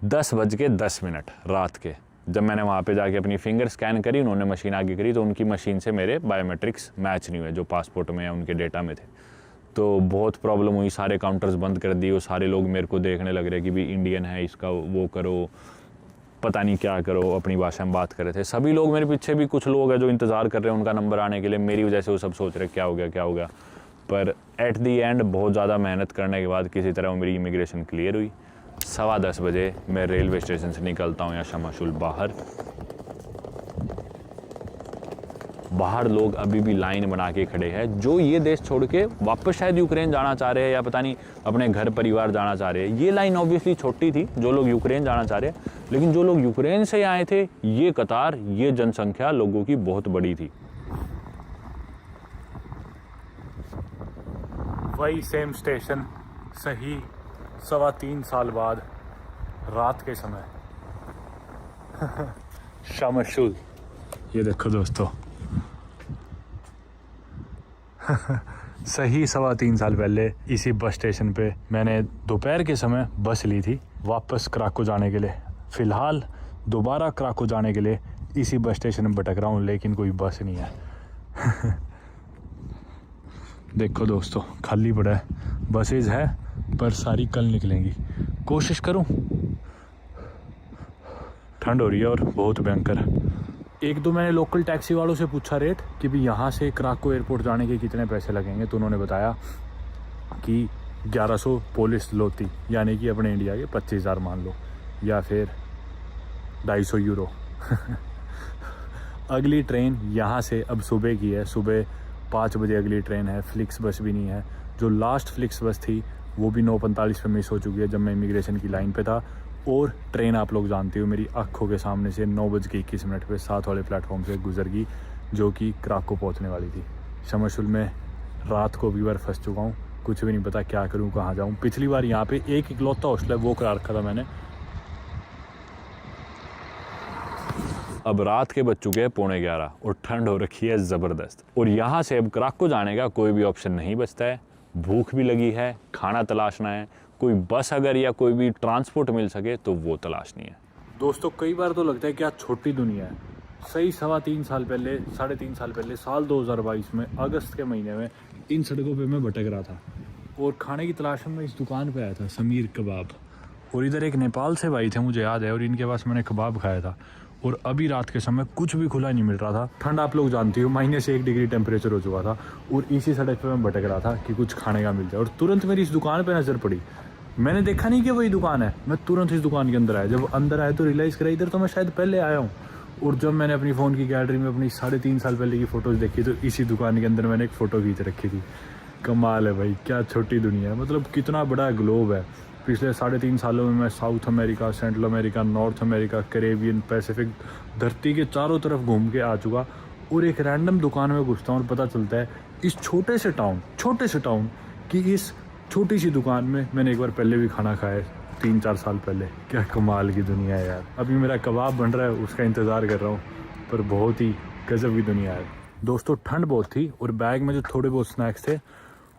10:10 रात के। जब मैंने वहाँ पे जाके अपनी फिंगर स्कैन करी, उन्होंने मशीन आगे करी, तो उनकी मशीन से मेरे बायोमेट्रिक्स मैच नहीं हुए जो पासपोर्ट में या उनके डेटा में थे। तो बहुत प्रॉब्लम हुई, सारे काउंटर्स बंद कर दिए और सारे लोग मेरे को देखने लग रहे कि भी इंडियन है, इसका वो करो, पता नहीं क्या करो, अपनी भाषा में बात कर रहे थे। सभी लोग मेरे पीछे भी कुछ लोग हैं जो इंतज़ार कर रहे हैं उनका नंबर आने के लिए, मेरी वजह से वो सब सोच रहे क्या हो गया। पर एट दी एंड बहुत ज़्यादा मेहनत करने के बाद किसी तरह वो मेरी इमिग्रेशन क्लियर हुई। 10:15 बजे मैं रेलवे स्टेशन से निकलता हूँ या शमशुल बाहर।
बाहर लोग अभी भी लाइन बना के खड़े हैं, जो ये देश छोड़ के वापस शायद यूक्रेन जाना चाह रहे हैं या पता नहीं अपने घर परिवार जाना चाह रहे हैं। ये लाइन ऑब्वियसली छोटी थी, जो लोग यूक्रेन जाना चाह रहे हैं, लेकिन जो लोग यूक्रेन से आए थे, ये कतार, ये जनसंख्या लोगों की बहुत बड़ी थी।
वही सेम स्टेशन, सही 3.25 साल बाद, रात के समय। शामशुल, ये देखो दोस्तों, सही 3.25 साल पहले इसी बस स्टेशन पे मैंने दोपहर के समय बस ली थी वापस क्राको जाने के लिए। फिलहाल दोबारा क्राको जाने के लिए इसी बस स्टेशन में भटक रहा हूँ, लेकिन कोई बस नहीं है। देखो दोस्तों, खाली पड़ा है, बसेज है पर सारी कल निकलेंगी। कोशिश करूँ। ठंड हो रही है और बहुत भयंकर। एक दो मैंने लोकल टैक्सी वालों से पूछा रेट कि भी यहाँ से क्राको एयरपोर्ट जाने के कितने पैसे लगेंगे, तो उन्होंने बताया कि 1100 पोलिश लोती, यानी कि अपने इंडिया के 25,000 मान लो, या फिर 250 यूरो। अगली ट्रेन यहाँ से अब सुबह की है, सुबह 5 बजे अगली ट्रेन है। फ्लिक्स बस भी नहीं है। जो लास्ट फ्लिक्स बस थी वो भी 9:45 पे मिस हो चुकी है, जब मैं इमिग्रेशन की लाइन पे था। और ट्रेन आप लोग जानते हो, मेरी आँखों के सामने से 9:21 पे 7 वाले प्लेटफॉर्म से गुजर गई, जो कि क्राको पहुंचने वाली थी। शमशुल में रात को भी बार फंस चुका हूँ, कुछ भी नहीं पता क्या करूँ, कहाँ जाऊँ। पिछली बार यहाँ पे एक इकलौता हॉस्टल है, वो करा रखा था मैंने।
अब रात के बज चुके हैं 11:15 और ठंड हो रखी है ज़बरदस्त, और यहाँ से अब क्राको जाने का कोई भी ऑप्शन नहीं बचता है। भूख भी लगी है, खाना तलाशना है, कोई बस अगर या कोई भी ट्रांसपोर्ट मिल सके तो वो तलाशनी है।
दोस्तों, कई बार तो लगता है क्या छोटी दुनिया है। सही 3.25 साल पहले, 3.5 साल पहले, साल 2022 में अगस्त के महीने में इन सड़कों पे मैं भटक रहा था और खाने की तलाश में इस दुकान पे आया था, समीर कबाब। और इधर एक नेपाल से भाई थे, मुझे याद है, और इनके पास मैंने कबाब खाया था। और अभी रात के समय कुछ भी खुला नहीं मिल रहा था। ठंड आप लोग जानती हो, -1 डिग्री टेम्परेचर हो चुका था। और इसी सड़क पे मैं भटक रहा था कि कुछ खाने का मिल जाए, और तुरंत मेरी इस दुकान पे नज़र पड़ी। मैंने देखा नहीं कि वही दुकान है, मैं तुरंत इस दुकान के अंदर आया। जब अंदर आया तो रियलाइज़ करा इधर तो मैं शायद पहले आया हूँ। और जब मैंने अपनी फ़ोन की गैलरी में अपनी 3.5 साल पहले की फ़ोटोज़ देखी, तो इसी दुकान के अंदर मैंने एक फ़ोटो खींच रखी थी। कमाल है भाई, क्या छोटी दुनिया है, मतलब कितना बड़ा ग्लोब है। पिछले 3.5 सालों में मैं south America, central America, north America, Caribbean, Pacific, धरती के चारों तरफ घूम के आ चुका। और एक रैंडम दुकान में घुसता हूँ और पता चलता है इस छोटे से टाउन की इस छोटी सी दुकान में मैंने एक बार पहले भी खाना खाया है, 3-4 साल पहले। क्या कमाल की दुनिया है यार। अभी मेरा कबाब बन रहा है, उसका इंतज़ार कर रहा हूँ, पर बहुत ही गजब की दुनिया है दोस्तों। ठंड बहुत थी और बैग में जो थोड़े बहुत स्नैक्स थे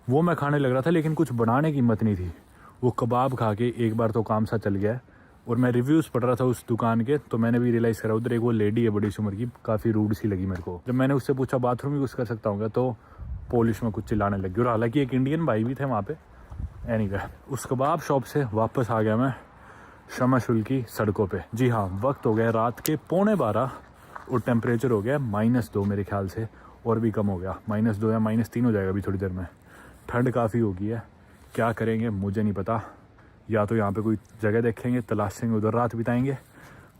वो मैं खाने लग रहा था, लेकिन कुछ बनाने की हिम्मत नहीं थी। वो कबाब खा के एक बार तो काम सा चल गया। और मैं रिव्यूज़ पढ़ रहा था उस दुकान के, तो मैंने भी रियलाइज़ करा उधर एक वो लेडी है बड़ी सी उम्र की, काफ़ी रूड सी लगी मेरे को। जब मैंने उससे पूछा बाथरूम यूज़ कर सकता हूँ क्या, तो पोलिश में कुछ चिल्लाने लगी। और हालांकि एक इंडियन भाई भी थे वहाँ पे। एनीवे, उस कबाब शॉप से वापस आ गया मैं शमशुल की सड़कों पे। जी हाँ, वक्त हो गया रात के 12:15 और टेम्परेचर हो गया -2 मेरे ख्याल से, और भी कम हो गया, -2 या -3 हो जाएगा अभी थोड़ी देर में। ठंड काफ़ी हो गई है, क्या करेंगे मुझे नहीं पता। या तो यहाँ पे कोई जगह देखेंगे, तलाशेंगे, उधर रात बिताएंगे,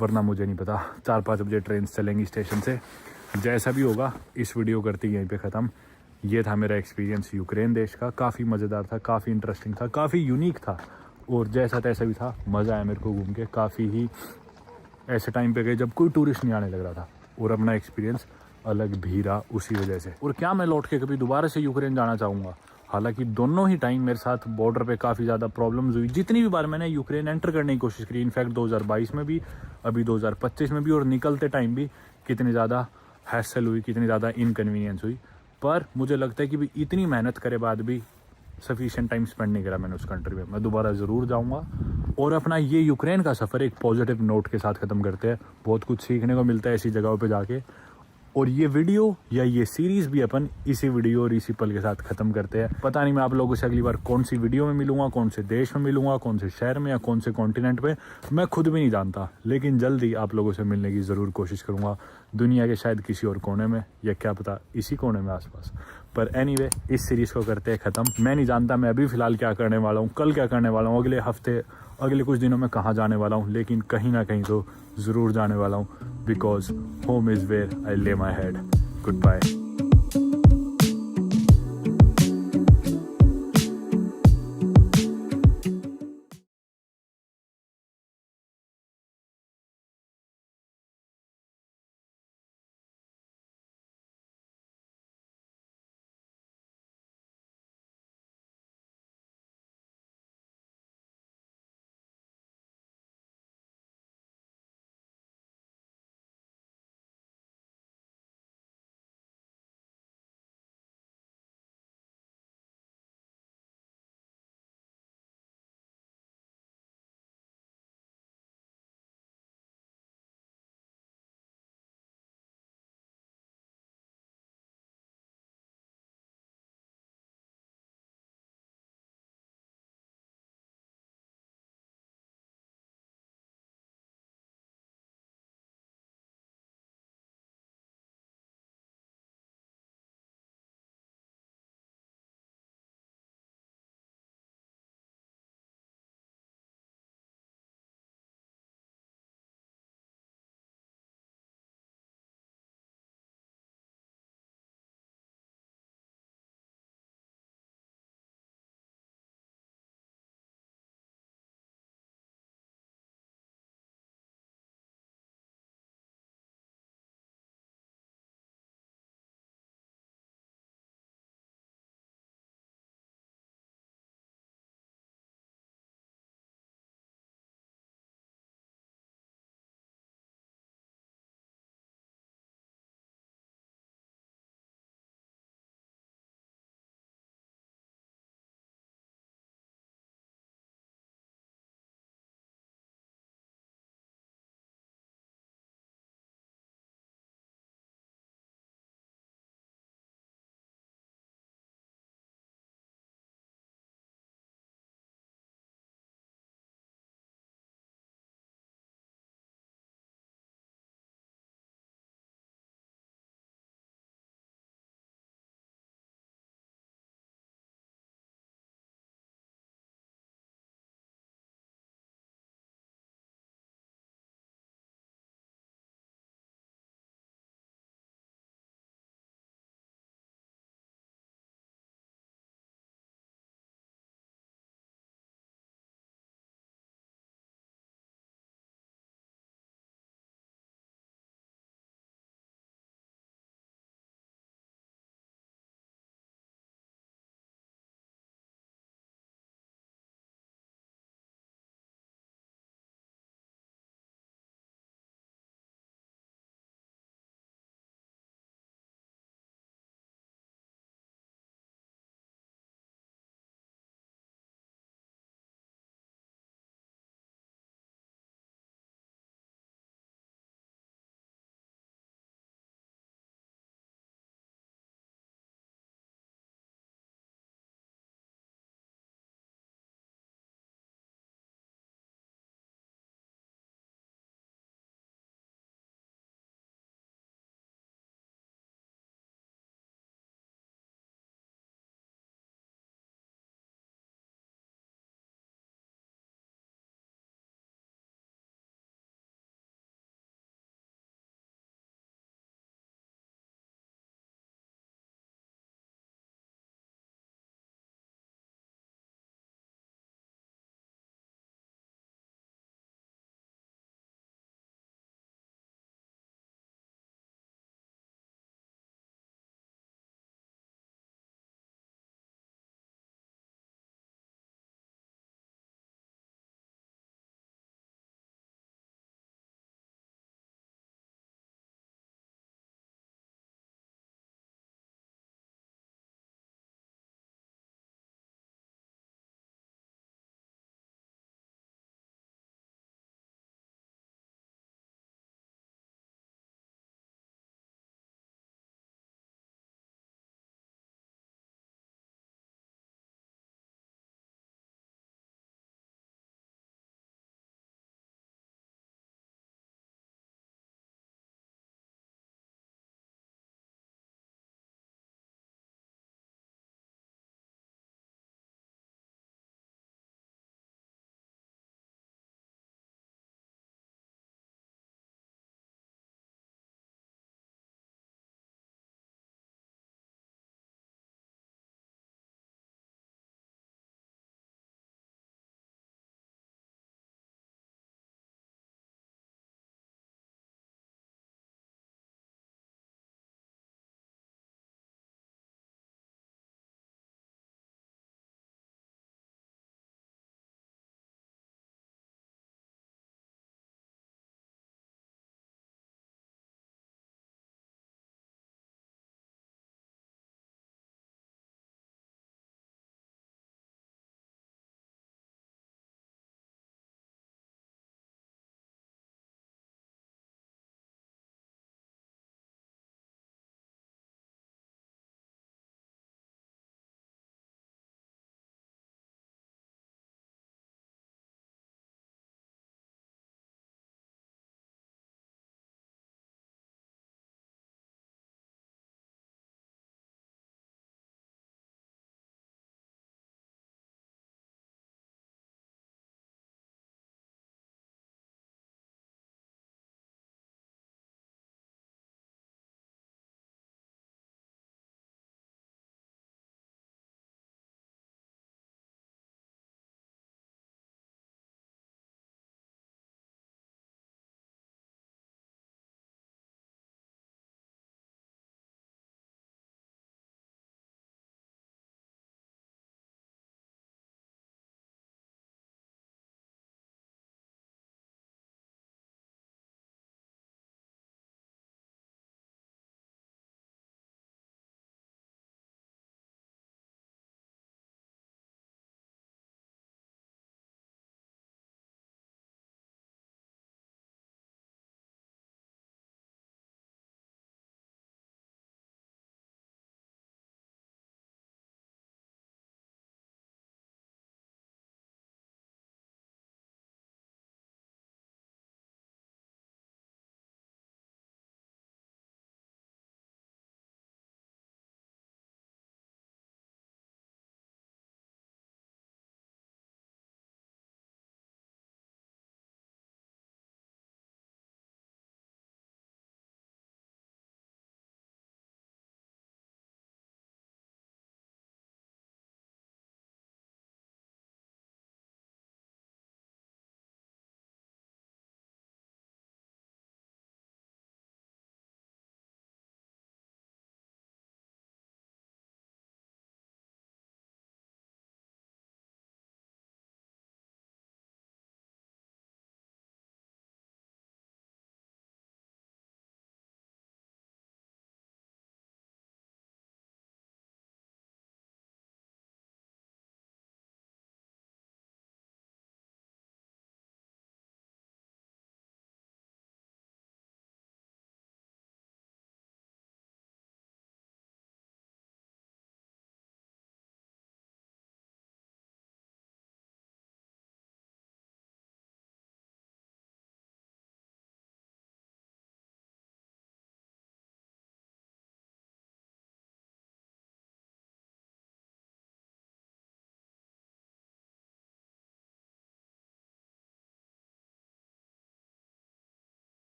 वरना मुझे नहीं पता। 4-5 बजे ट्रेन चलेंगी स्टेशन से। जैसा भी होगा इस वीडियो करती यहीं पे ख़त्म। ये था मेरा एक्सपीरियंस यूक्रेन देश का। काफ़ी मज़ेदार था, काफ़ी इंटरेस्टिंग था, काफ़ी यूनिक था, और जैसा तैसा भी था। मज़ा आया मेरे को घूम के। काफ़ी ही ऐसे टाइम पे गए जब कोई टूरिस्ट नहीं आने लग रहा था, और अपना एक्सपीरियंस अलग भी रहा उसी वजह से। और क्या मैं लौट के कभी दोबारा से यूक्रेन जाना चाहूँगा। हालांकि दोनों ही टाइम मेरे साथ बॉर्डर पे काफ़ी ज़्यादा प्रॉब्लम्स हुई। जितनी भी बार मैंने यूक्रेन एंटर करने की कोशिश करी, इनफैक्ट 2022 में भी, अभी 2025 में भी, और निकलते टाइम भी कितनी ज़्यादा हैसल हुई, कितनी ज़्यादा इनकन्वीनियंस हुई। पर मुझे लगता है कि भी इतनी मेहनत करे बाद भी सफिशिएंट टाइम स्पेंड नहीं करा मैंने उस कंट्री में। मैं दोबारा ज़रूर जाऊँगा। और अपना ये यूक्रेन का सफ़र एक पॉजिटिव नोट के साथ ख़त्म करते हैं। बहुत कुछ सीखने को मिलता है ऐसी जगहों पे जाके। और ये वीडियो या ये सीरीज़ भी अपन इसी वीडियो और इसी पल के साथ ख़त्म करते हैं। पता नहीं मैं आप लोगों से अगली बार कौन सी वीडियो में मिलूंगा, कौन से देश में मिलूंगा, कौन से शहर में या कौन से कॉन्टिनेंट पे, मैं खुद भी नहीं जानता। लेकिन जल्दी आप लोगों से मिलने की ज़रूर कोशिश करूँगा, दुनिया के शायद किसी और कोने में, या क्या पता इसी कोने में आसपास। पर एनीवे, इस सीरीज़ को करते हैं ख़त्म। मैं नहीं जानता मैं अभी फ़िलहाल क्या करने वाला हूँ, कल क्या करने वाला हूँ, अगले हफ्ते, अगले कुछ दिनों में कहाँ जाने वाला हूँ, लेकिन कहीं ना कहीं तो ज़रूर जाने वाला हूँ। Because home is where I lay my head. Good bye.